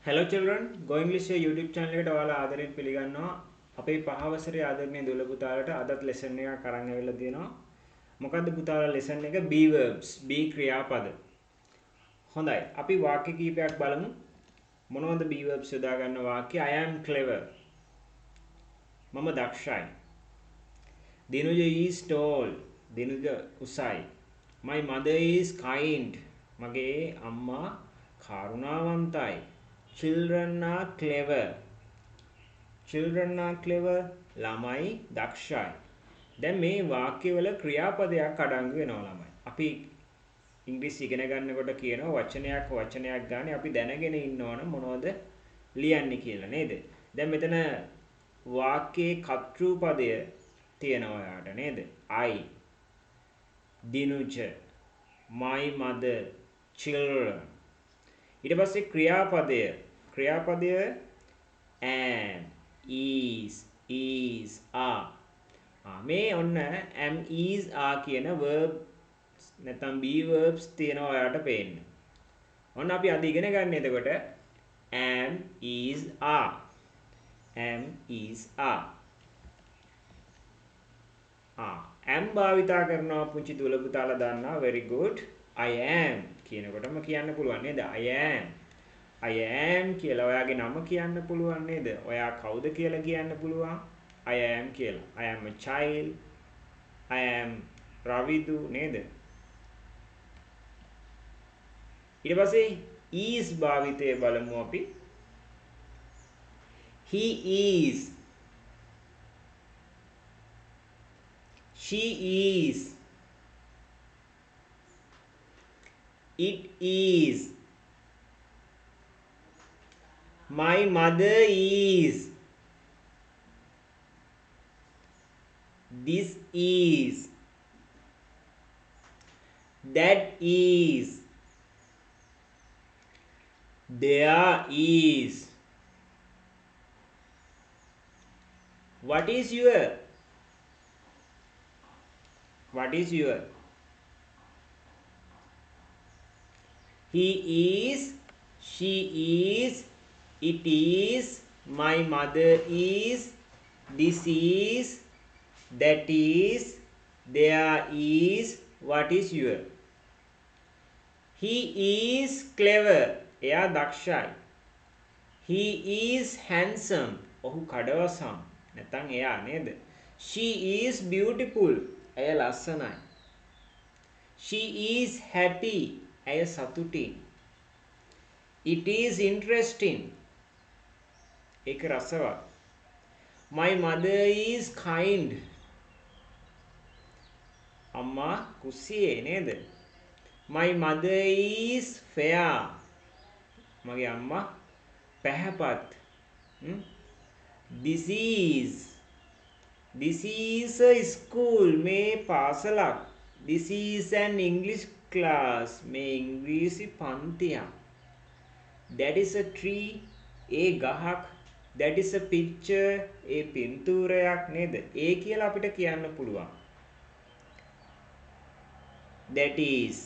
Hello children, Go English YouTube channel එකට ඔයාලා ආදරෙන් පිළිගන්නවා. අපේ පහවසරේ ආදරණීය දුල පුතාලට අදත් lesson එකක් අරන් ආවිල්ලා තියෙනවා. මොකද්ද පුතාලා lesson එක? be verbs, be ක්‍රියාපද. හොඳයි. අපි වාක්‍ය කිහිපයක් බලමු. මොනවද be verbs යොදා ගන්න වාක්‍ය? I am clever. මම දක්ෂයි. දිනුජ is tall. දිනුජ උසයි. My mother is kind. මගේ අම්මා කරුණාවන්තයි. Children are clever. Children are clever. ළමයි දක්ෂයි. දැන් මේ වාක්‍යවල ක්‍රියාපදයක් අඩංගු වෙනවා ළමයි. අපි ඉංග්‍රීසි ඉගෙන ගන්නකොට කියනවා වචනයක් ගන්න අපි දැනගෙන ඉන්නවනම් මොනවද ලියන්නේ කියලා නේද? දැන් මෙතන වාක්‍යයේ කර්තෘ පදය තියෙනවා යාට නේද? I, දිනුජ, my mother, children. ඊට පස්සේ ක්‍රියාපදය am, is, are. මේ ඔන්න am, is, are කියන verb නැත්නම් be verbs තියෙනවා ඔයාලට පේන්න. ඔන්න අපි අද ඉගෙන ගන්න එතකොට am, is, are. am, is, are. am භාවිතා කරනවා පුංචි දුල පුතාලා දන්නවා very good. I am කියනකොටම කියන්න පුළුවන් නේද? I am කියලා ඔයාගේ නම කියන්න පුළුවන් නේද? ඔයා කවුද කියලා කියන්න පුළුවන්. I am කියලා. I am a child. I am Ravidu නේද? ඊට පස්සේ is භාවිතය බලමු අපි. He is. She is. It is. My mother is. This is. That is. There is. What is your? What is your? He is, she is, it is, my mother is, this is, that is, there is, what is your? He is clever. එයා දක්ෂයි. He is handsome. ඔහු කඩවසම්. නැත්නම් එයා නේද? She is beautiful. ඇය ලස්සනයි. She is happy. ඇය සතුටින්. It is interesting. ඒක රසවත්. My mother is kind. අම්මා කුසියේ නේද? My mother is fair. මගේ අම්මා පැහැපත්. This is a school. මේ පාසලක්. This is an English class. මේ ඉංග්‍රීසි පන්තියක්. That is a tree. ඒ ගහක්. That is a picture. ඒ පින්තූරයක් නේද? ඒ කියලා අපිට කියන්න පුළුවන්. That is.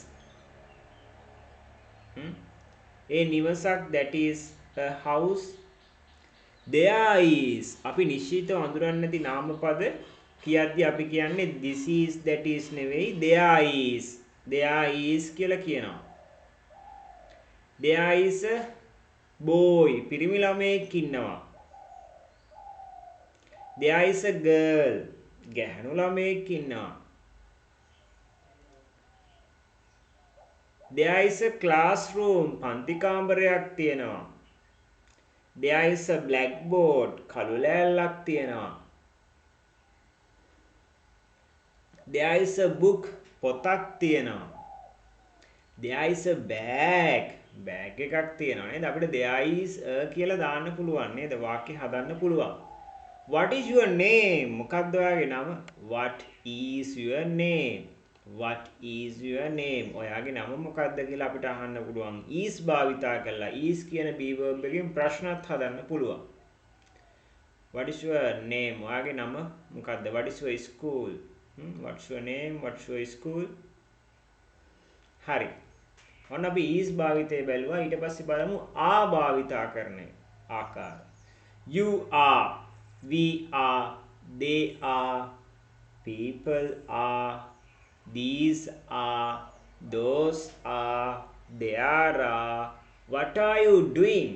ඒ නිවසක්. That is a house. There is. අපි නිශ්චිතව අඳුරන්නේ නැති නාමපද කියද්දි අපි කියන්නේ this is that is නෙවෙයි there is කියලා කියනවා. There is a boy. පිරිමි ළමයෙක් ඉන්නවා. There is a girl. ගැහැණු ළමයෙක් ඉන්නවා. There is a classroom. පන්ති කාමරයක් තියෙනවා. There is a blackboard. කළු ලෑල්ලක් තියෙනවා. There is a book. පොතක් තියෙනවා. There is a bag. bag එකක් තියෙනවා නේද? අපිට there is a කියලා දාන්න පුළුවන් නේද? වාක්‍ය හදන්න පුළුවන්. What is your name? මොකක්ද ඔයාගේ නම? What is your name? What is your name? ඔයාගේ නම මොකක්ද කියලා අපිට අහන්න පුළුවන්. is භාවිතා කරලා is කියන be verb එකෙන් ප්‍රශ්නත් හදන්න පුළුවන්. What is your name? ඔයාගේ නම මොකක්ද? What is your school? What's your name? What's your school? හරි. ඔන්න අපි is භාවිතය බැලුවා. ඊට පස්සේ බලමු are භාවිතා කරන ආකාර. You are, we are, they are, people are, these are, those are, there are. What are you doing?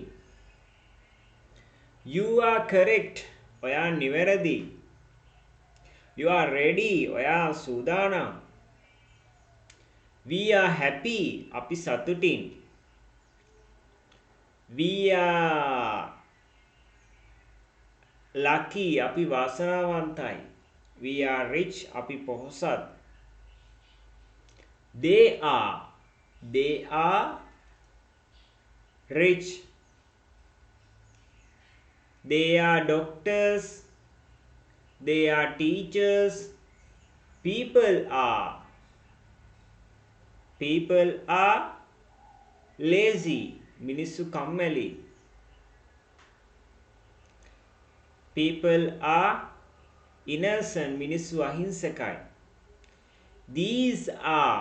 You are correct. ඔයා නිවැරදි. You are ready. ඔයා සූදානම්. We are happy. අපි සතුටින්. We are lucky. අපි වාසනාවන්තයි. We are rich. අපි පොහොසත්. They are rich. They are doctors. They are teachers. People are lazy. මිනිස්සු කම්මැලි. People are innocent. මිනිස්සු අහිංසකයි. These are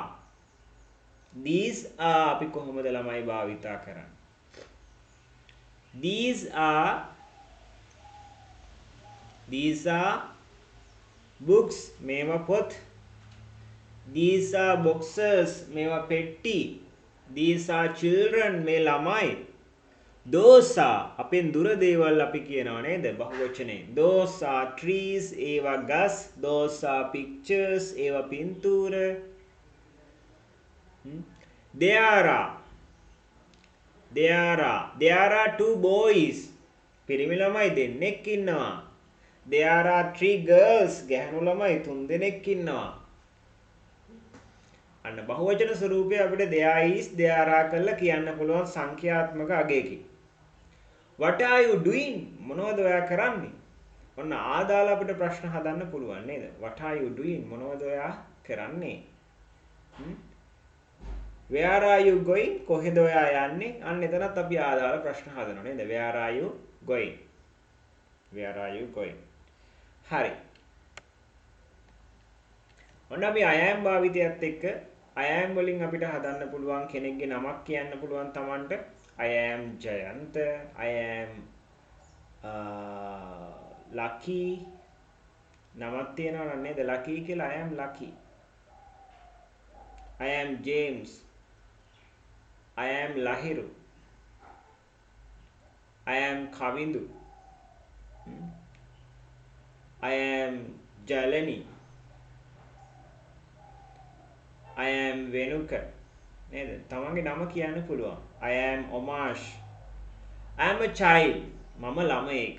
අපි කොහොමද ළමයි භාවිතා කරන්නේ? These are books. මේවා පොත්. These are boxes. මේවා පෙට්ටි. These are children. මේ ළමයි. Those are අපෙන් දුර දේවල් අපි කියනවා නේද බහුවචනේ. Those are trees. ඒවා ගස්. Those are pictures. ඒවා පින්තූර. There are two boys. පිරිමි ළමයි දෙන්නෙක් ඉන්නවා. There are three girls. ගැහැණු ළමයි තුන් දෙනෙක් ඉන්නවා. අන්න බහුවචන ස්වරූපය අපිට there is there are කරලා කියන්න පුළුවන් සංඛ්‍යාත්මක අගයකින්. What are you doing? මොනවද ඔයා කරන්නේ? ඔන්න ආදාළ අපිට ප්‍රශ්න හදන්න පුළුවන් නේද? What are you doing? මොනවද ඔයා කරන්නේ? Where are you going? කොහෙද ඔයා යන්නේ? අන්න එතනත් අපි ආදාළ ප්‍රශ්න හදනවා නේද? Where are you going? Where are you going? හරි. ඔන්න අපි I am භාවිතයත් එක්ක I am වලින් අපිට හදන්න පුළුවන් කෙනෙක්ගේ නමක් කියන්න පුළුවන් Tamanට. I am Jayanta. I am Lucky. නමක් තියෙනවා නේද? Lucky කියලා I am Lucky. I am James. I am Lahiru. I am Kavindu. I am Jalani. I am Venuka. නේද? තමන්ගේ නම කියන්න පුළුවන්. I am Omash. I am a child. මම ළමයෙක්.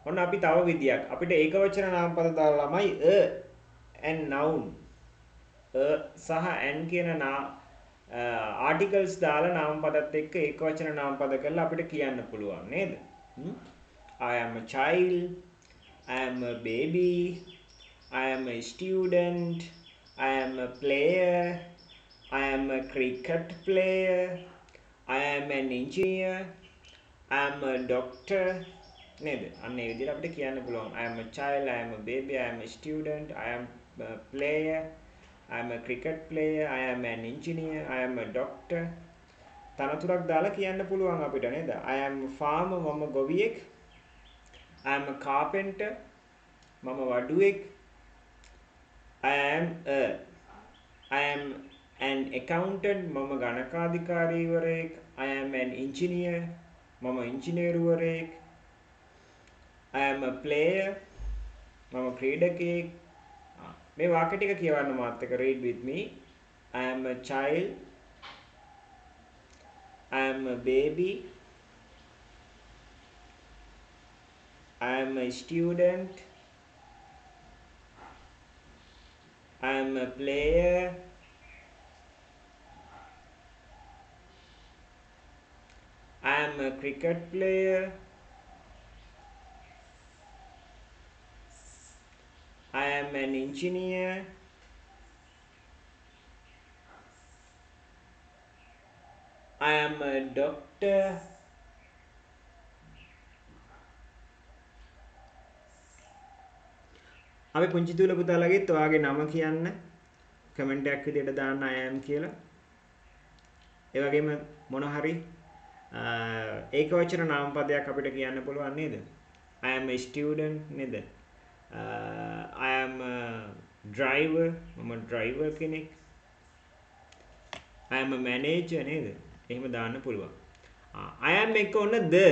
ඔන්න අපි තව විදියක්. අපිට ඒකවචන නාමපද දාලා ළමයි and noun. සහ and කියන articles දාලා නාමපදත් එක්ක ඒකවචන නාමපද කරලා අපිට කියන්න පුළුවන් නේද? I am a child. I am a baby. I am a student. I am a player. I am a cricket player. I am an engineer. I am a doctor. නේද? අන්න ඒ විදිහට අපිට කියන්න පුළුවන්. I am a child. I am a baby. I am a student. I am a player. I am a cricket player. I am an engineer. I am a doctor. තනතුරක් දාලා කියන්න පුළුවන් අපිට නේද? I am a farmer. මම ගොවියෙක්. I am a carpenter. මම වඩුවෙක්. I am an accountant. මම ගණකාධිකාරීවරයෙක්. I am an engineer. මම ඉංජිනේරුවරයෙක්. I am a player. මම ක්‍රීඩකයෙක්. මේ වාක්‍ය ටික කියවන්න මාත් එක්ක read with me. I am a child. I am a baby. I am a student. I am a player. I am a cricket player. I am an engineer. I am a doctor. අපි පුංචි දුවල පුතාලගෙත් ඔයාගේ නම කියන්න comment එකක් විදියට දාන්න I am කියලා. ඒ වගේම මොන හරි ඒකවචන නාමපදයක් අපිට කියන්න පුළුවන් නේද? I am a student නේද? I am a driver මම driver කෙනෙක්. I am a manager නේද? එහෙම දාන්න පුළුවන්. I am එක ඔන්න the.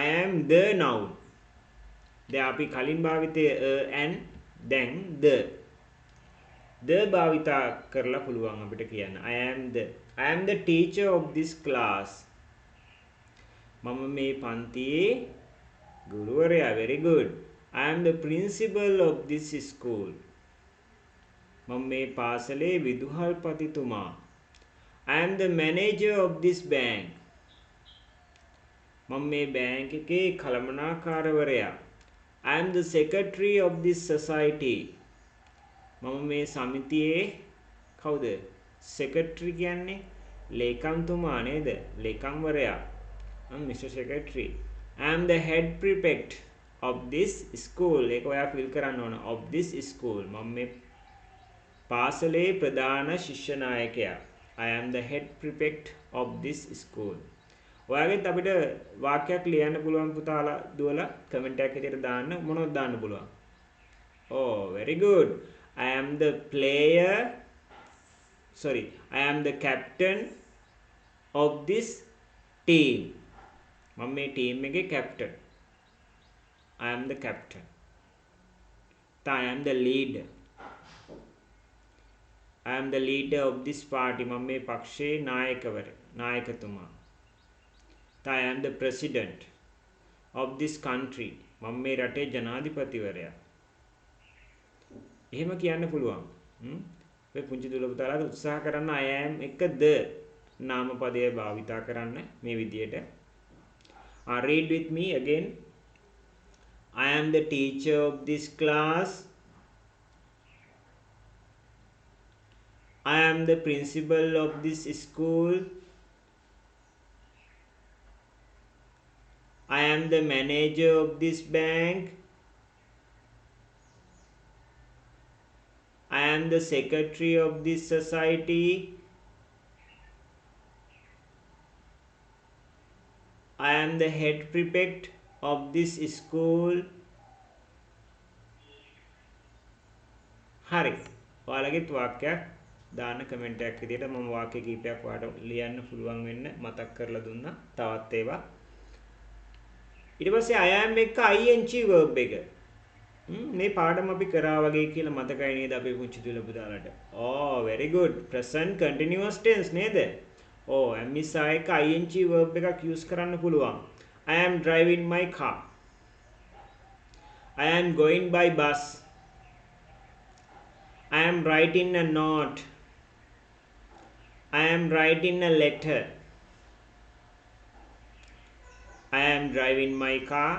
I am the noun. දැන් අපි කලින් භාවිතයේ and දැන් the භාවිතා කරලා පුළුවන් අපිට කියන්න. I am the teacher of this class. මම මේ පන්තියේ ගුරුවරයා. very good. I am the principal of this school. මම මේ පාසලේ විදුහල්පතිතුමා. I am the manager of this bank. මම මේ බැංක් එකේ කළමනාකාරවරයා. I am the secretary of this society. මම මේ සමිතියේ කවුද? secretary කියන්නේ ලේකම්තුමා නේද? ලේකම්වරයා. Mr. Secretary. I am the head prefect of this school. ඒක ඔයා fill කරන්න ඕන. of this school. මම මේ පාසලේ ප්‍රධාන ශිෂ්‍ය නායකයා. I am the head prefect of this school. ඔයාගෙත් අපිට වාක්‍යයක් ලියන්න පුළුවන් පුතාලා දුවලා කමෙන්ට් එකක් විදියට දාන්න මොනවද දාන්න පුළුවන්? Oh, very good. I am the player. Sorry, I am the captain of this team. මම මේ ටීම් එකේ captain. I am the captain. I am the leader. I am the leader of this party. මම මේ පක්ෂයේ නායකතුමා. I am the president of this country. මම මේ රටේ ජනාධිපතිවරයා. එහෙම කියන්න පුළුවන්. ඔය පුංචි දුල පුතාලා උත්සාහ කරන්න I am එක the නාමපදය භාවිතා කරන්න මේ විදියට. Read with me again. I am the teacher of this class. I am the principal of this school. I am the manager of this bank. I am the secretary of this society. I am the head prefect of this school. හරි. ඔයාලගේත් වාක්‍යයක් දාන්න comment එකක් විදියට මම වාක්‍ය කීපයක් ඔයාලට ලියන්න පුළුවන් වෙන්න මතක් කරලා දුන්නා. තවත් ඒවා. ඊට පස්සේ I am එක ing verb එක. මේ පාඩම අපි කරා වගේ කියලා මතකයි නේද අපේ පුංචි දුල පුතාලට? Oh, very good. Present continuous tense නේද? Oh, am is එක ing verb එකක් use කරන්න පුළුවන්. I am driving my car. I am going by bus. I am writing a note. I am writing a letter. I am driving my car.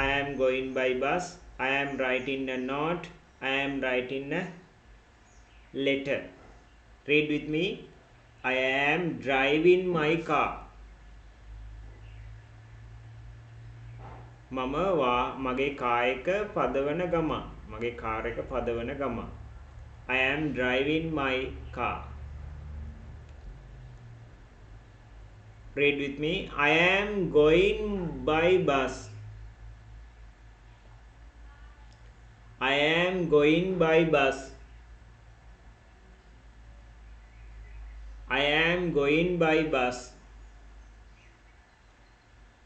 I am going by bus. I am writing a note. I am writing a letter. Read with me. I am driving my car. මම මගේ car එක පදවන ගම. මගේ car එක පදවන ගම. I am driving my car. Read with me. I am going by bus. I am going by bus. I am going by bus.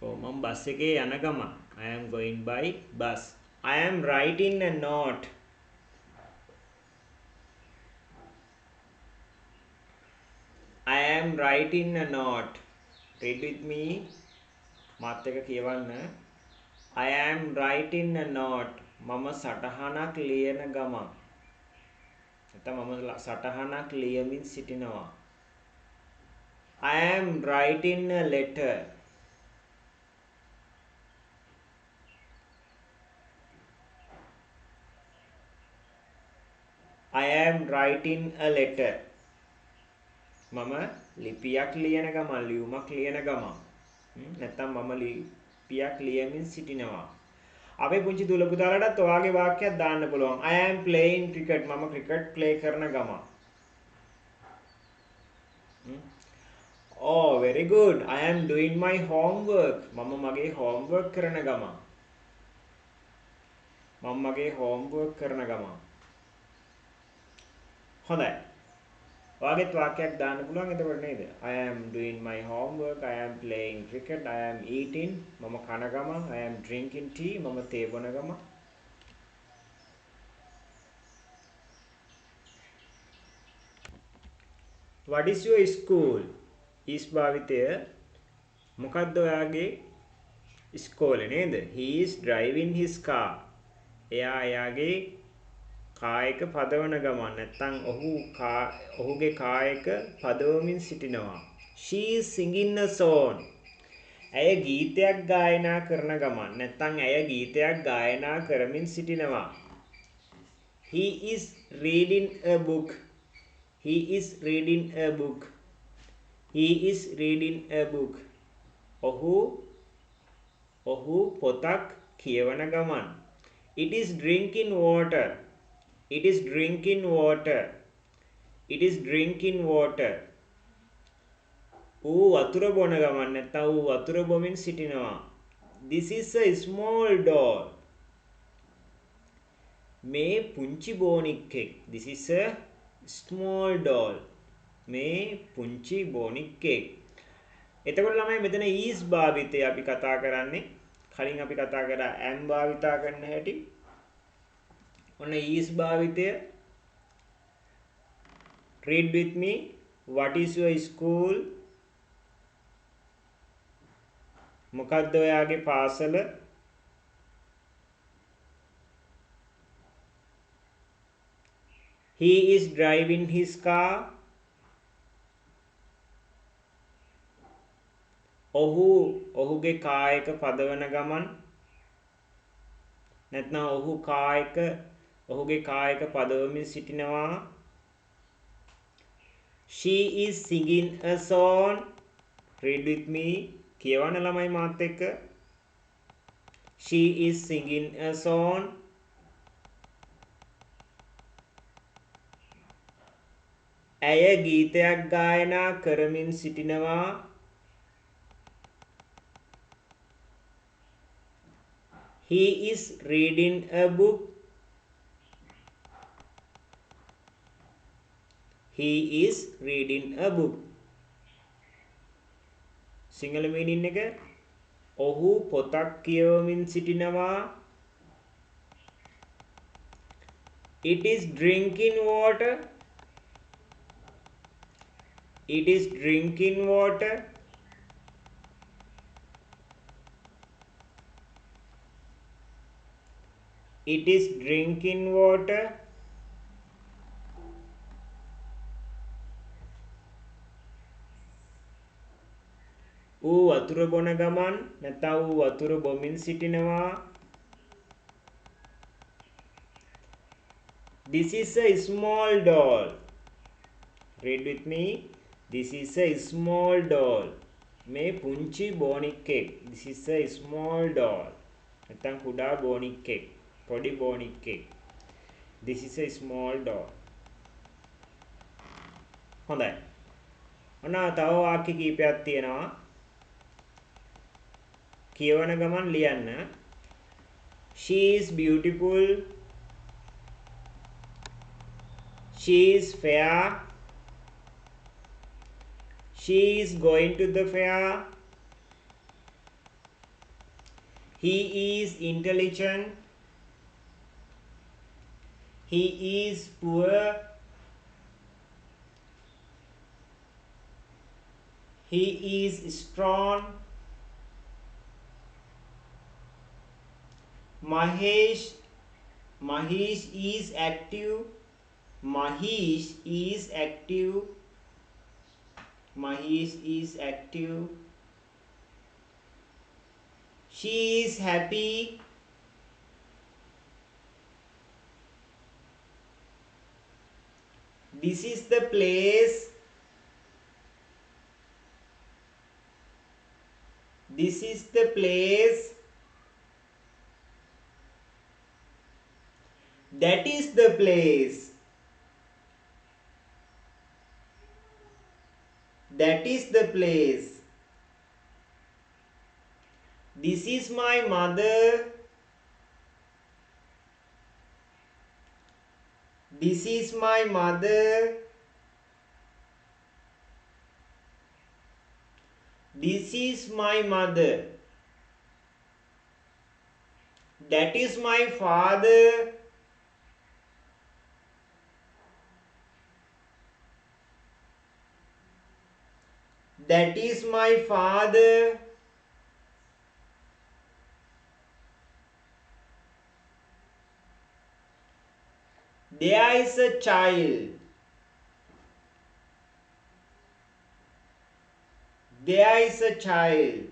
මම bus එකේ යන ගම. I am going by bus. I am writing a note. I am writing a note. Read with me. මාත් එක කියවන්න. I am writing a note. මම සටහනක් ලියන ගම. නැත්නම් මම සටහනක් ලියමින් සිටිනවා. I am writing a letter. I am writing a letter. මම ලිපියක් ලියන ගමන් ලියුමක් ලියන ගමන් නැත්නම් මම ලිපියක් ලියමින් සිටිනවා. අපේ පුංචි දුල පුතාලටත් ඔයාගේ වාක්‍යයක් දාන්න පුළුවන්. I am playing cricket. මම ක්‍රිකට් ප්ලේ කරන ගමන්. Oh, very good. I am doing my homework. මම මගේ homework කරන ගමන්. මම මගේ homework කරන ගමන්. හොඳයි. ඔයාගෙත් වාක්‍යයක් දාන්න පුළුවන් එතකොට නේද? I am doing my homework. I am playing cricket. I am eating. මම කන ගමන්. I am drinking tea. මම තේ බොන ගමන්. What is your school? is භාවිතය මොකක්ද ඔයාගේ ඉස්කෝලේ නේද? He is driving his car. එයා එයාගේ කාර් එක පදවන ගමන් නැත්නම් ඔහුගේ කාර් එක පදවමින් සිටිනවා. She is singing a song. ඇය ගීතයක් ගායනා කරන ගමන් නැත්නම් ඇය ගීතයක් ගායනා කරමින් සිටිනවා. He is reading a book. He is reading a book. He is reading a book. ඔහු පොතක් කියවන ගමන්. It is drinking water. It is drinking water. It is drinking water. ඌ වතුර බොන ගමන් නැත්නම් ඌ වතුර බොමින් සිටිනවා. This is a small doll. මේ පුංචි බෝනික්කෙක්. This is a small doll. මේ පුංචි බෝනික්කෙක්. එතකොට ළමයි මෙතන is භාවිතය අපි කතා කරන්නේ. කලින් අපි කතා කරා am භාවිතා කරන්න හැටි. ඔන්න is භාවිතය. Read with me. What is your school? මොකක්ද ඔයාගේ පාසල? He is driving his car. ඔහුගේ කාර් එක පදවන ගමන් නැත්නම් ඔහුගේ කාර් එක පදවමින් සිටිනවා. She is singing a song. Read with me. කියවන ළමයි මාත් එක්ක. She is singing a song. ඇය ගීතයක් ගායනා කරමින් සිටිනවා. He is reading a book. He is reading a book. Sinhala මීනින් එක ඔහු පොතක් කියවමින් සිටිනවා. It is drinking water. It is drinking water. It is drinking water. ඌ වතුර බොන ගමන් නැත්නම් ඌ වතුර බොමින් සිටිනවා. This is a small doll. Read with me. This is a small doll. මේ පුංචි බෝනික්කෙක්. This is a small doll. නැත්නම් කුඩා බෝනික්කෙක්. පොඩි බෝනික්කෙක්. This is a small doll. හොඳයි. ඔන්න තව වාක්‍ය කීපයක් තියෙනවා. කියවන ගමන් ලියන්න. She is beautiful. She is fair. She is going to the fair. He is intelligent. He is poor. He is strong. Mahesh is active. Mahesh is active. Mahesh is active. She is happy. This is the place. This is the place. That is the place. That is the place. This is my mother. This is my mother. This is my mother. That is my father. That is my father. There is a child. There is a child.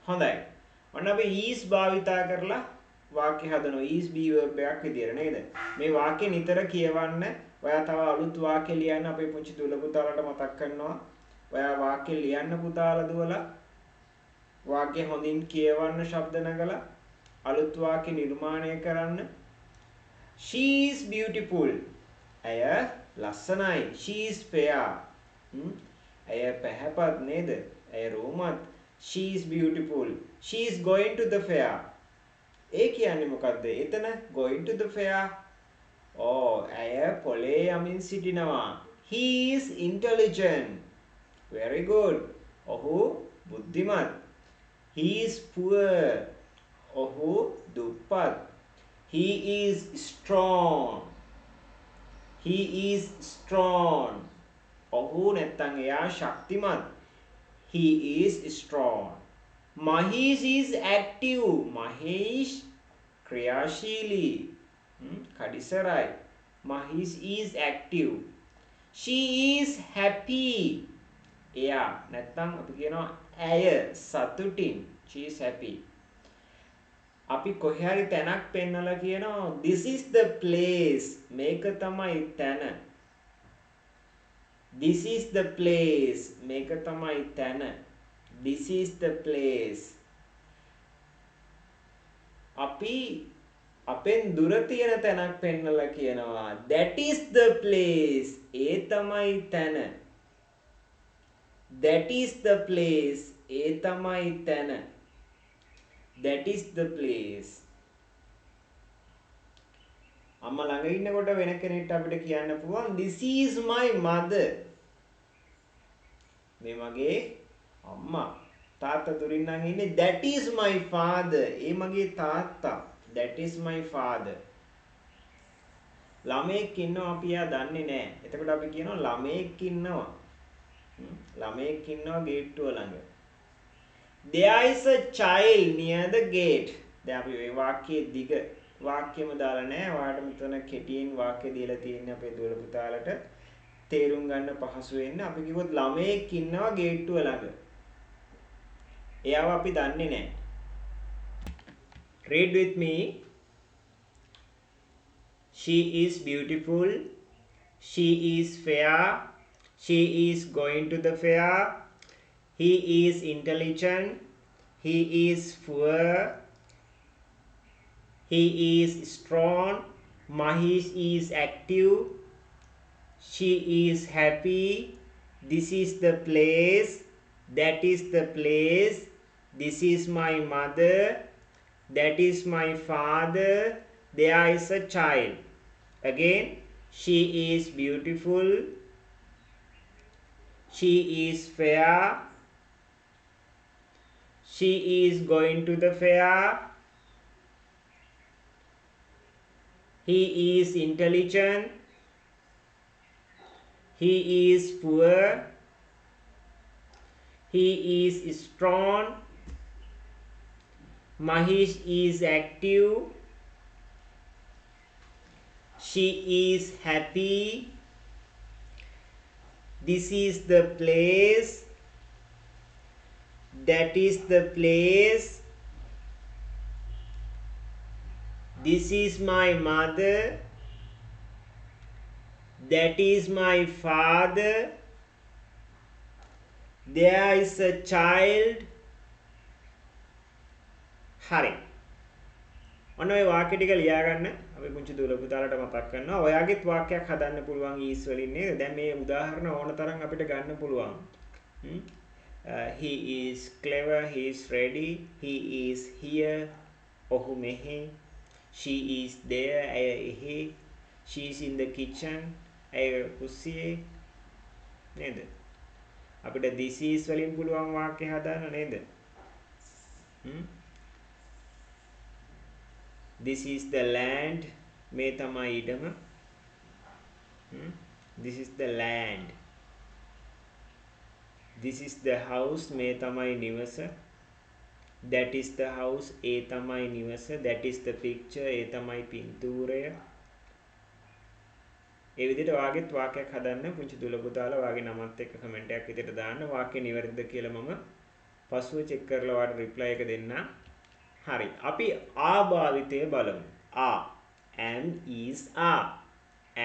හොඳයි. ඔන්න අපි is භාවිතා කරලා වාක්‍ය හදනවා. is be verb එකක් විදියට නේද? මේ වාක්‍ය නිතර කියවන්න. ඔයා තව අලුත් වාක්‍ය ලියන්න අපේ පුංචි දුල පුතාලට මතක් කරනවා. ඔයා වාක්‍ය ලියන්න පුතාලා දුවලා වාක්‍ය හොඳින් කියවන්න ශබ්ද නගලා අලුත් වාක්‍ය නිර්මාණය කරන්න. She is beautiful. ඇය ලස්සනයි. She is fair. ඇය පැහැපත් නේද? ඇය රෝමත්. She is beautiful. She is going to the fair. ඒ කියන්නේ මොකද්ද? එතන going to the fair. ඇය පොලේ යමින් සිටිනවා. He is intelligent. Very good. ඔහු බුද්ධිමත්. He is poor. ඔහු දුප්පත්. He is strong. He is strong. ඔහු නැත්තම් එයා ශක්තිමත්. He is strong. Mahesh is active. Mahesh ක්‍රියාශීලී. කඩිසරයි. Mahesh is active. She is happy. එයා නැත්තම් අපි කියනවා ඇය සතුටින්. She is happy. අපි කොහේ හරි තැනක් පෙන්නලා කියනවා this is the place. මේක තමයි තැන. This is the place. මේක තමයි තැන. This is the place. අපි අපෙන් දුර තියෙන තැනක් පෙන්නලා කියනවා that is the place. ඒ තමයි තැන. That is the place. ඒ තමයි තැන. That is the place. අම්මා ළඟ ඉන්නකොට වෙන කෙනෙක්ට අපිට කියන්න පුළුවන් this is my mother. මේ මගේ අම්මා. තාත්තා දුරින් නම් ඉන්නේ that is my father. ඒ මගේ තාත්තා. That is my father. ළමෙක් ඉන්නවා අපි එයා දන්නේ නැහැ. එතකොට අපි කියනවා ළමෙක් ඉන්නවා. ළමෙක් ඉන්නවා ගේට්ටුව ළඟ. There is a child near the gate. දැන් අපි මේ වාක්‍යයේ දිග වාක්‍යෙම දාලා නැහැ. ඔයාලට මෙතන කෙටියෙන් වාක්‍ය දීලා තියෙන්නේ අපේ දුවල පුතාලට තේරුම් ගන්න පහසු වෙන්න. අපි කිව්වොත් ළමයෙක් ඉන්නවා ගේට්ටුව ළඟ. එයාව අපි දන්නේ නැහැ. Read with me. She is beautiful. She is fair. She is going to the fair. He is intelligent. He is poor. He is strong. Mahesh is active. She is happy. This is the place. That is the place. This is my mother. That is my father. There is a child. Again, she is beautiful. She is fair. She is going to the fair. He is intelligent. He is poor. He is strong. Mahesh is active. She is happy. This is the place. That is the place. This is my mother. That is my father. There is a child. හරි. ඔන්න ඔය වාක්‍ය ටික ලියා ගන්න. අපි පුංචි දුවල පුතාලට මතක් කරනවා. ඔයාගෙත් වාක්‍යයක් හදන්න පුළුවන් ඊස් වලින් නේද? දැන් මේ උදාහරණ ඕන තරම් අපිට ගන්න පුළුවන්. He is clever, he is ready, he is here. ඔහු මෙහි. She is there, ඇය එහි. She is in the kitchen, ඇය කුස්සියේ. නේද? අපිට this is වලින් පුළුවන් වාක්‍ය හදන්න නේද? This is the land, මේ තමයි ඉඩම. This is the land. This is the house, මේ තමයි නිවස. That is the house, ඒ තමයි නිවස. That is the picture, ඒ තමයි පින්තූරය. ඒ විදිහට වාගෙත් වාක්‍යයක් හදන්න පුංචි දුල පුතාලා වාගේ නමත් එක්ක කමෙන්ට් එකක් විදිහට දාන්න. වාක්‍ය නිවැරදිද කියලා මම පසුව චෙක් කරලා වාට රිප්ලයි එක දෙන්න. හරි. අපි ආ භාවිතය බලමු. ආ. am is are.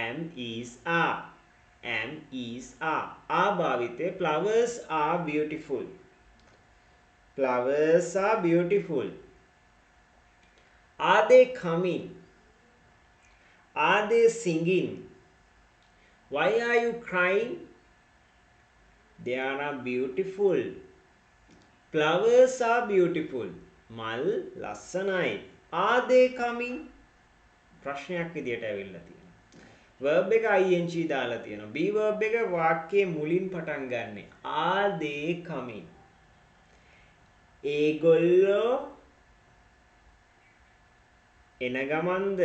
am is are. am is are. ආ භාවිතය flowers are beautiful. Flowers are beautiful. Are they coming? Are they singing? Why are you crying? They are beautiful. Flowers are beautiful. මල් ලස්සනයි. Are they coming? ප්‍රශ්නයක් විදියට ඇවිල්ලා තියෙනවා. verb එක ing දාලා තියෙනවා. be verb එක වාක්‍යයේ මුලින් පටන් ගන්නෙ. Are they coming? ඒගොල්ලෝ එන ගමන්ද?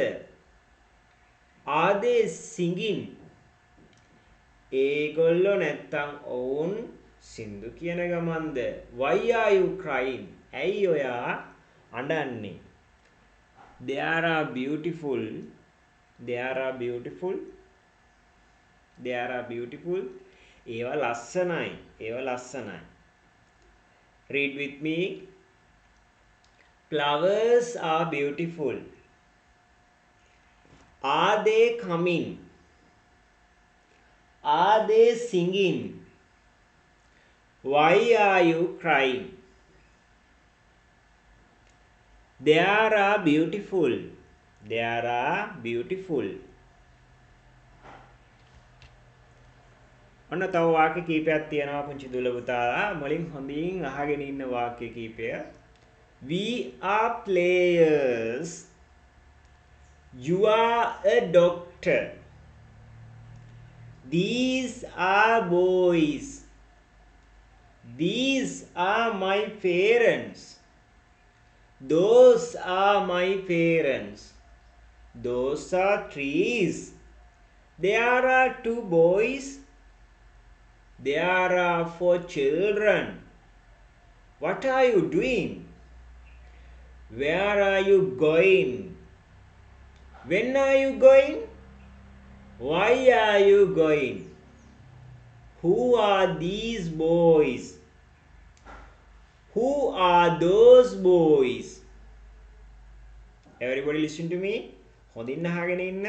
Are they singing? ඒගොල්ලෝ නැත්තම් ඔවුන් සින්දු කියන ගමන්ද? Why are you crying? ඇයි ඔයා අඬන්නේ? They are beautiful. They are beautiful. They are beautiful. ඒවා ලස්සනයි. ඒවා ලස්සනයි. Read with me. Flowers are beautiful. Are they coming? Are they singing? Why are you crying? They are beautiful. They are beautiful. ඔන්න තව වාක්‍ය කීපයක් තියෙනවා පුංචි දුල පුතාලා මුලින් හොඳින් අහගෙන ඉන්න වාක්‍ය කීපය. We are players. You are a doctor. These are boys. These are my parents. Those are my parents. Those are trees. There are 2 boys. There are 4 children. What are you doing? Where are you going? When are you going? Why are you going? Who are these boys? Who are those boys? Everybody listen to me. හොඳින් අහගෙන ඉන්න.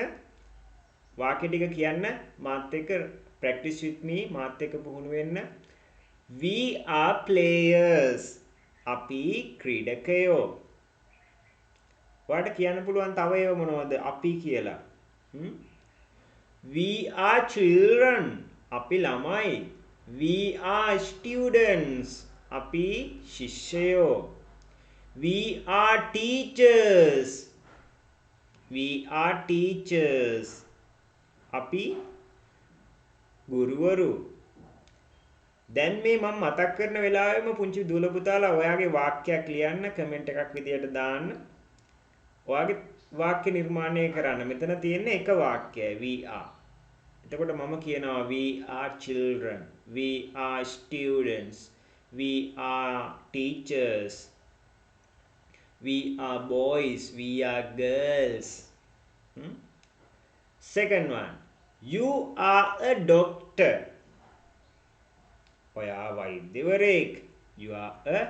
වාක්‍ය ටික කියන්න මාත් එක්ක practice with me. මාත් එක්ක පුහුණු වෙන්න. We are players. අපි ක්‍රීඩකයෝ. ඔයාලට කියන්න පුළුවන් තව ඒවා මොනවද? අපි කියලා. We are children. අපි ළමයි. We are students. අපි ශිෂ්‍යයෝ. We are teachers. We are teachers. අපි ගුරුවරු. දැන් මේ මම මතක් කරන වෙලාවෙම පුංචි දුවල පුතාලා ඔයාගේ වාක්‍යයක් ලියන්න කමෙන්ට් එකක් විදියට දාන්න. ඔයාගේ වාක්‍ය නිර්මාණය කරන්න. මෙතන තියෙන්නේ එක වාක්‍යයයි we are. එතකොට මම කියනවා we are children. We are students. We are teachers. We are boys. We are girls. Second one. You are a doctor. ඔයා වෛද්‍යවරයෙක්. You are a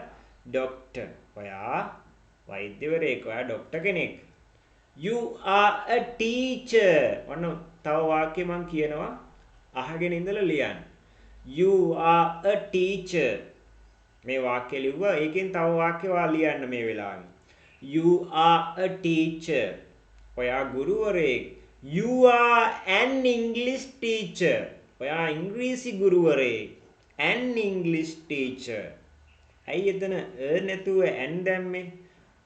doctor. ඔයා වෛද්‍යවරයෙක්. ඔයා ડોක්ටර් කෙනෙක්. You are a teacher. ඔන්න තව වාක්‍ය මම කියනවා අහගෙන ඉඳලා ලියන්න. You are a teacher. මේ වාක්‍ය ලිව්වා. ඒකෙන් තව වාක්‍ය ඔයා ලියන්න මේ වෙලාවේ. You are a teacher. ඔයා ගුරුවරයෙක්. You are an English teacher. ඔයා ඉංග්‍රීසි ගුරුවරයෙක්. An English teacher. ඇයි එතන නැතුව an දැම්මේ?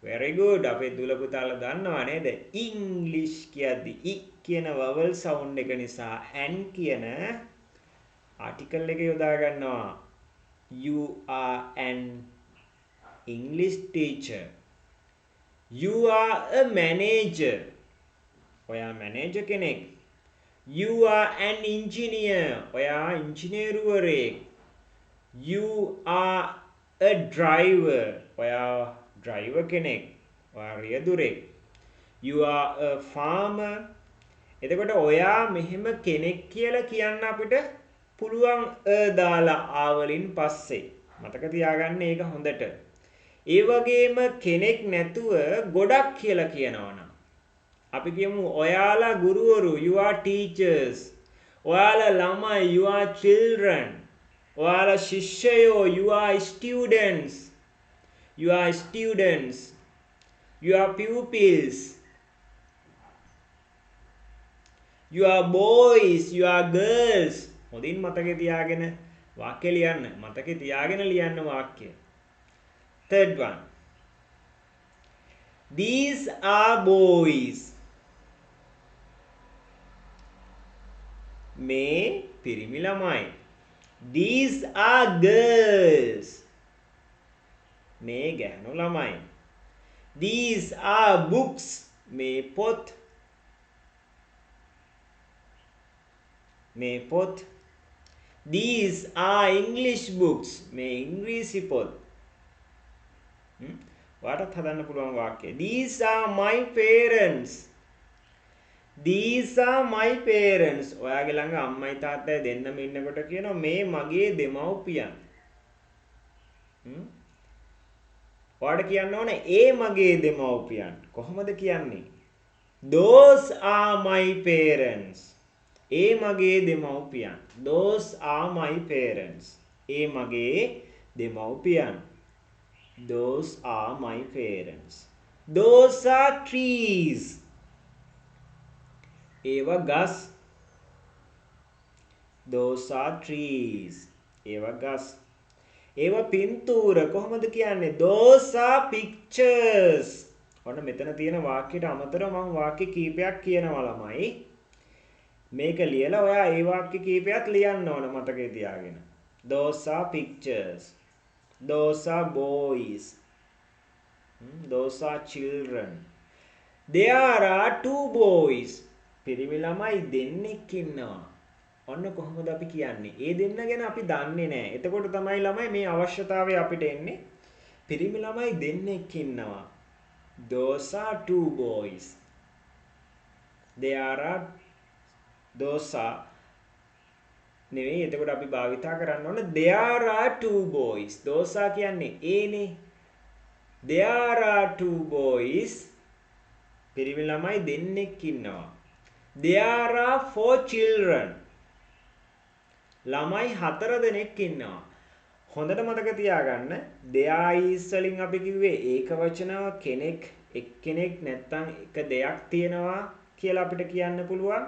very good. අපේ දුල පුතාලා දන්නවා නේද? English කියද්දි I කියන vowel sound එක නිසා an කියන article එක යොදා ගන්නවා. You are an English teacher. You are a manager. ඔයා manager කෙනෙක්. You are an engineer. ඔයා ඉංජිනේරුවරයෙක්. You are a driver. ඔයා driver කෙනෙක්. ඔයා රියදුරෙක්. You are a farmer. එතකොට ඔයා මෙහෙම කෙනෙක් කියලා කියන්න අපිට පුළුවන් දාලා ආවලින් පස්සේ. මතක තියාගන්න ඒක හොඳට. ඒ වගේම කෙනෙක් නැතුව ගොඩක් කියලා කියනවනම් අපි කියමු ඔයාලා ගුරුවරු you are teachers. ඔයාලා ළමයි you are children. ඔයාලා ශිෂ්‍යයෝ you are students. You are students. You are pupils. You are boys. You are girls. හොඳින් මතකේ තියාගෙන වාක්‍ය ලියන්න. මතකේ තියාගෙන ලියන්න වාක්‍ය. Third one. These are boys. මේ පිරිමි ළමයි. These are girls. මේ ගැහැණු ළමයි. These are books. මේ පොත්. මේ පොත්. These are English books. මේ ඉංග්‍රීසි පොත්. ඔයාටත් හදන්න පුළුවන් වාක්‍ය. These are my parents. These are my parents. ඔයාගේ ළඟ අම්මයි තාත්තයි දෙන්නම ඉන්නකොට කියනවා මේ මගේ දෙමව්පියන්. ඔයාට කියන්න ඕනේ ඒ මගේ දෙමව්පියන්. කොහොමද කියන්නේ? Those are my parents. ඒ මගේ දෙමව්පියන්. Those are my parents. ඒ මගේ දෙමව්පියන්. Those are my parents. Those are trees. ඒවා ගස්. Those are trees. ඒවා ගස්. ඒවා පින්තූර. කොහොමද කියන්නේ? Those are pictures. ඔන්න මෙතන තියෙන වාක්‍යයට අමතරව මම වාක්‍ය කීපයක් කියනවා ළමයි. මේක ලියලා ඔයා ඒ වාක්‍ය කීපයක් ලියන්න ඕන මතකේ තියාගෙන. Those are pictures. Those are boys. Those are children. There are two boys. පිරිමි ළමයි දෙන්නෙක් ඉන්නවා. ඔන්න කොහොමද අපි කියන්නේ? ඒ දෙන්න ගැන අපි දන්නේ නැහැ. එතකොට තමයි ළමයි මේ අවශ්‍යතාවය අපිට එන්නේ. පිරිමි ළමයි දෙන්නෙක් ඉන්නවා. Those are two boys. There are those are නෙවෙයි එතකොට අපි භාවිතා කරන්න ඕන there are two boys. those are කියන්නේ ඒනේ. there are two boys. පිරිමි ළමයි දෙන්නෙක් ඉන්නවා. there are four children. ළමයි 4 දෙනෙක් ඉන්නවා. හොඳට මතක තියාගන්න there is වලින් අපි කිව්වේ ඒක වචනව කෙනෙක් එක්කෙනෙක් නැත්තම් එක දෙයක් තියෙනවා කියලා අපිට කියන්න පුළුවන්.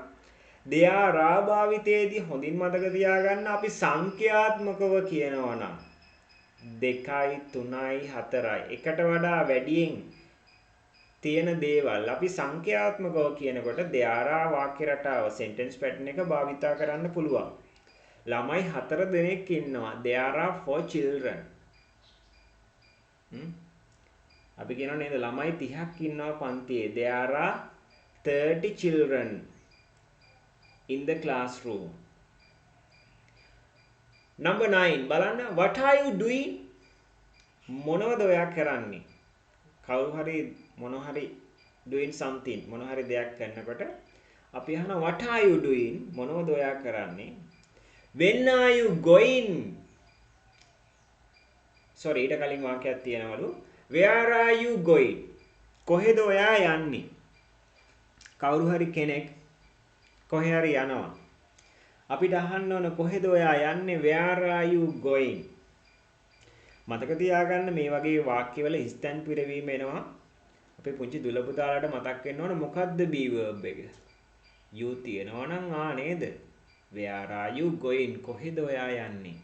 there are භාවිතයේදී හොඳින් මතක තියාගන්න අපි සංඛ්‍යාත්මකව කියනවා නම් 2යි 3යි 4යි එකට වඩා වැඩියෙන් තියෙන දේවල් අපි සංඛ්‍යාත්මකව කියනකොට there are වාක්‍ය රටාව sentence pattern එක භාවිතා කරන්න පුළුවන්. ළමයි 4 දෙනෙක් ඉන්නවා. there are 4 children. අපි කියනවා නේද ළමයි 30ක් ඉන්නවා පන්තියේ. there are 30 children in the classroom. Number 9 බලන්න what are you doing? මොනවද ඔයා කරන්නේ? කවුරු හරි මොන හරි doing something මොන හරි දෙයක් කරනකොට අපි අහනවා what are you doing? මොනවද ඔයා කරන්නේ? when are you going? sorry ඊට කලින් වාක්‍යයක් තියෙනවලු where are you going? කොහෙද ඔයා යන්නේ? කවුරු හරි කෙනෙක් කොහේ හරි යනවා. අපිට අහන්න ඕන කොහෙද ඔයා යන්නේ? where are you going? මතක තියාගන්න මේ වගේ වාක්‍යවල ස්තන් පිරවීම එනවා. අපේ පුංචි දුල පුතාලාට මතක් වෙන්න ඕන මොකද්ද be verb එක? you තියනවා නම් ආ නේද? Where are you going? කොහෙද ඔයා යන්නේ?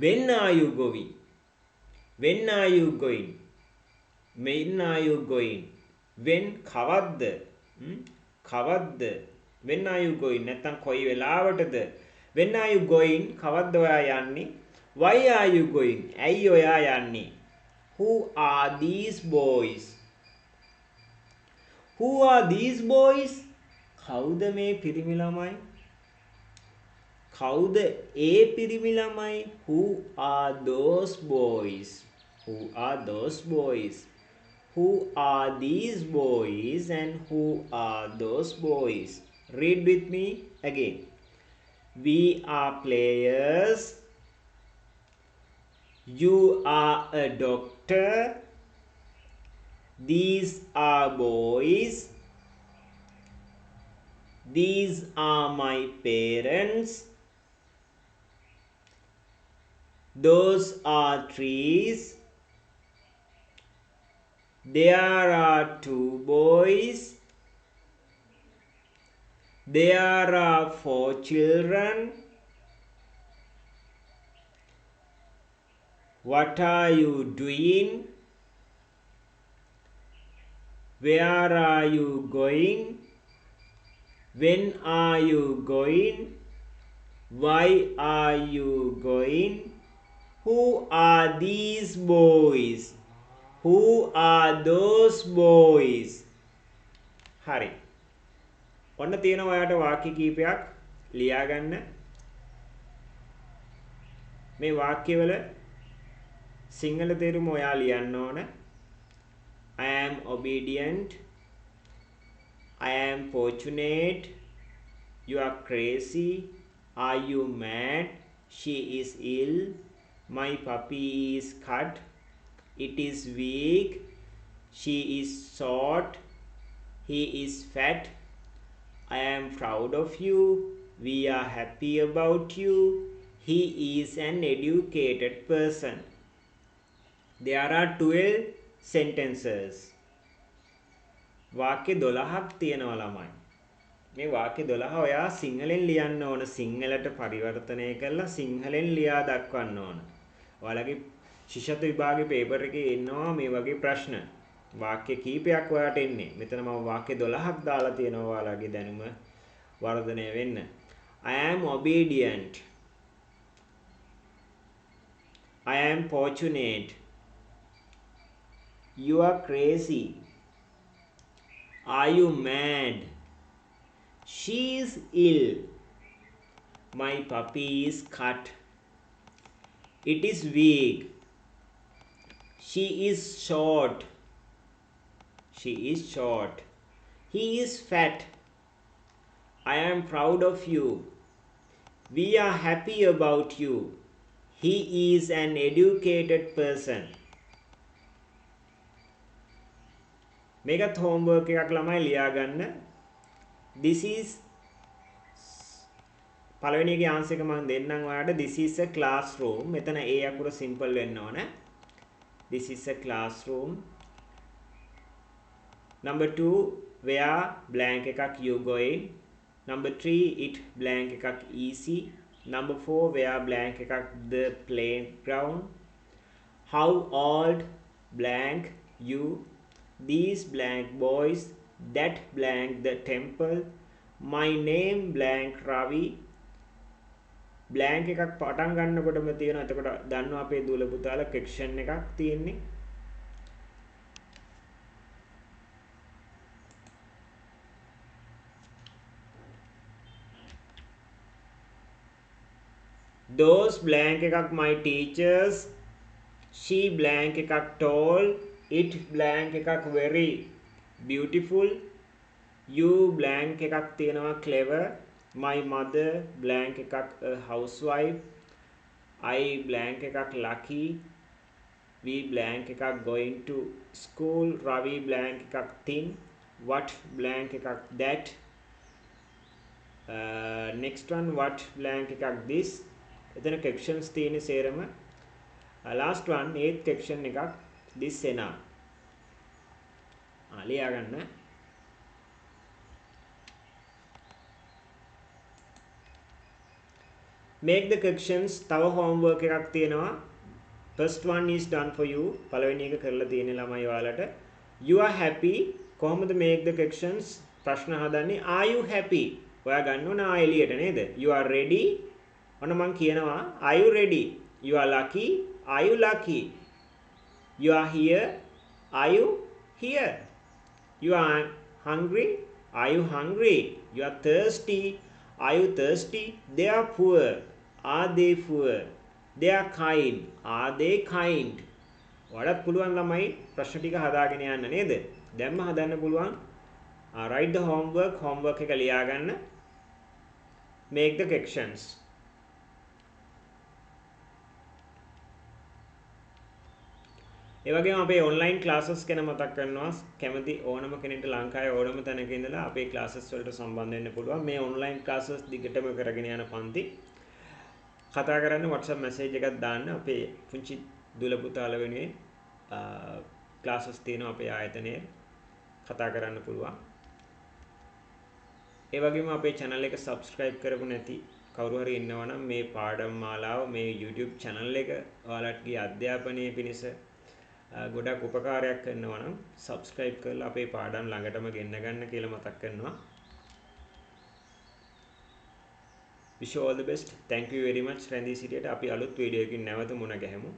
When are you going? When are you going? When are you going? When කවද්ද? කවද්ද? When are you going? නැත්තම් කොයි වෙලාවටද? When are you going? කවද්ද ඔයා යන්නේ? Why are you going? ඇයි ඔයා යන්නේ? Who are these boys? Who are these boys? කවුද මේ පිරිමි ළමයි? කවුද ඒ පිරිමි ළමයි? Who are those boys? Who are those boys? Who are these boys and who are those boys? Read with me again. We are players. You are a doctor. These are boys. These are my parents. Those are trees. There are two boys. There are 4 children. What are you doing? Where are you going? When are you going? Why are you going? Who are these boys? Who are those boys? හරි. ඔන්න තියෙනවා ඔයාට වාක්‍ය කීපයක් ලියා ගන්න. මේ වාක්‍යවල සිංහල තේරුම ඔයා ලියන්න ඕන. I am obedient. I am fortunate. You are crazy. Are you mad? She is ill. My puppy is cut. It is weak. She is short. He is fat. I am proud of you. We are happy about you. He is an educated person. There are 12 sentences. වාක්‍ය 12ක් තියෙනවා ළමයි. මේ වාක්‍ය 12 ඔයා සිංහලෙන් ලියන්න ඕන. සිංහලට පරිවර්තනය කරලා සිංහලෙන් ලියා දක්වන්න ඕන. ඔයාලගේ ශිෂ්‍යත්ව විභාගේ පේපර් එකේ එනවා මේ වගේ ප්‍රශ්න. වාක්‍ය කීපයක් ඔයාට එන්නේ. මෙතන මම වාක්‍ය 12ක් දාලා තියෙනවා ඔයාලගේ දැනුම වර්ධනය වෙන්න. I am obedient. I am fortunate. You are crazy. Are you mad? She is ill. My puppy is cut. It is weak. She is short. She is short. He is fat. I am proud of you. We are happy about you. He is an educated person. මේකත් homework එකක් ළමයි ලියා ගන්න. This is පළවෙනි එකේ answer එක මම දෙන්නම් ඔයාලට. This is a classroom. මෙතන A අකුර simple වෙන්න ඕන. This is a classroom. Number 2, where blank එකක් you going. Number 3, it blank එකක් easy. Number 4, where blank එකක් the playground. How old blank you. These blank boys. That blank the temple. My name blank Ravi. blank එකක් පටන් ගන්නකොටම තියෙනවා. එතකොට දන්නවා අපේ දුල පුතාලා section එකක් තියෙන්නේ. Those blank එකක් my teachers. She blank එකක් tall. It blank එකක් very beautiful. You blank එකක් තියෙනවා clever. My mother blank එකක් a housewife. I blank එකක් lucky. We blank එකක් going to school. Ravi blank එකක් thin. What blank එකක් that. Next one what blank එකක් this. එතන sections තියෙන සේරම. Last one 8th section එකක් this enough. ලියා ගන්න. Make the corrections. තව homework එකක් තියෙනවා. First one is done for you. පළවෙනි එක කරලා තියෙන ළමයි ඔයාලට. You are happy. කොහොමද make the corrections? ප්‍රශ්න හදන්නේ. Are you happy? ඔයා ගන්න ඕන ආ එළියට නේද? You are ready. ඔන්න මම කියනවා. Are you ready? You are lucky. Are you lucky? You are here. Are you here? You are hungry. Are you hungry? You are thirsty. Are you thirsty? They are poor. Are they poor? They are kind. Are they kind? ඔයාලත් පුළුවන් ළමයි ප්‍රශ්න ටික හදාගෙන යන්න නේද? දැන්ම හදන්න පුළුවන්. Write the homework එක ලියා ගන්න. Make the corrections. ඒ වගේම අපේ ඔන්ලයින් ක්ලාසස් ගැන මතක් කරනවා. කැමති ඕනම කෙනෙක්ට ලංකාවේ ඕනම තැනක ඉඳලා අපේ ක්ලාසස් වලට සම්බන්ධ වෙන්න පුළුවන්. මේ ඔන්ලයින් ක්ලාසස් දිගටම කරගෙන යන පන්ති. කතා කරන්න WhatsApp message එකක් දාන්න. අපේ පුංචි දුල පුතාලා වෙනුවෙන් ක්ලාසස් තියෙනවා අපේ ආයතනයේ. කතා කරන්න පුළුවන්. ඒ වගේම අපේ channel එක subscribe කරපු නැති කවුරු හරි ඉන්නවනම් මේ පාඩම් මාලාව මේ YouTube channel එක ඔයාලටගේ අධ්‍යාපනයේ පිණිස ගොඩක් උපකාරයක් කරනවා නම් subscribe කරලා අපේ පාඩම් ළඟටම ගෙන්න ගන්න කියලා මතක් කරනවා. Wish you all the best. Thank you very much රැඳී සිටියට. අපි අලුත් වීඩියෝ එකකින් නැවත මුණ ගැහෙමු.